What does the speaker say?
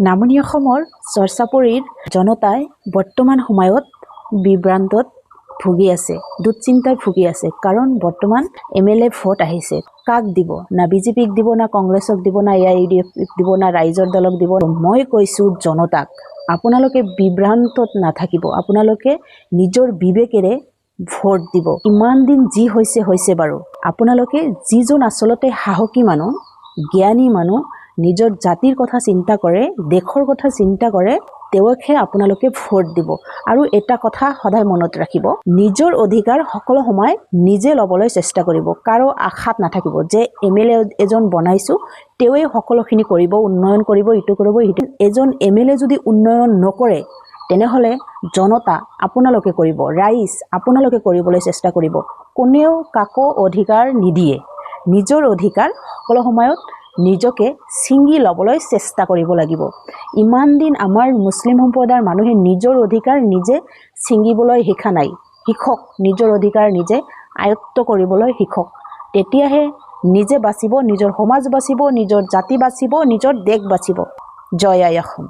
নামনি অসমৰ চৰ্চাপৰীৰ জনতাই বৰ্তমান সময়ত বিভ্ৰান্তত ভুগি আছে, দুশ্চিন্তাত ভুগি আছে। কাৰণ বৰ্তমান MLA ভোট আহিছে, কাক দিব? না BJPক দিব, না কংগ্ৰেছক দিব, না AIUDFক দিব, না ৰাইজৰ দলক দিব? মই কৈছোঁ জনতাক, আপোনালোকে বিভ্ৰান্তত নাথাকিব, আপোনালোকে নিজৰ বিবেকেৰে ভোট দিব। ইমান দিন যি হৈছে বাৰু, আপোনালোকে যিজন আচলতে সাহসী মানুহ, জ্ঞানী মানুহ, নিজৰ জাতিৰ কথা চিন্তা কৰে, দেশৰ কথা চিন্তা কৰে, তেওঁকহে আপোনালোকে ভোট দিব। আৰু এটা কথা সদায় মনত ৰাখিব, নিজৰ অধিকাৰ সকলো সময় নিজে ল'বলৈ চেষ্টা কৰিব। কাৰো আশাত নাথাকিব যে MLA এজন বনাইছোঁ, তেওঁৱে সকলোখিনি কৰিব, উন্নয়ন কৰিব, ইটো কৰিব, সিটো। এজন MLA যদি উন্নয়ন নকৰে, তেনেহ'লে জনতা আপোনালোকে কৰিব, ৰাইজ আপোনালোকে কৰিবলৈ চেষ্টা কৰিব। কোনেও কাকো অধিকাৰ নিদিয়ে। নিজৰ অধিকাৰ সকলো সময়ত নিজকে ছিঙি ল'বলৈ চেষ্টা কৰিব লাগিব। ইমান দিন আমাৰ মুছলিম সম্প্ৰদায়ৰ মানুহে নিজৰ অধিকাৰ নিজে ছিঙিবলৈ শিকা নাই। শিকক, নিজৰ অধিকাৰ নিজে আয়ত্ব কৰিবলৈ শিকক। তেতিয়াহে নিজে বাচিব, নিজৰ সমাজ বাচিব, নিজৰ জাতি বাচিব, নিজৰ দেশ বাচিব। জয় আই অসম।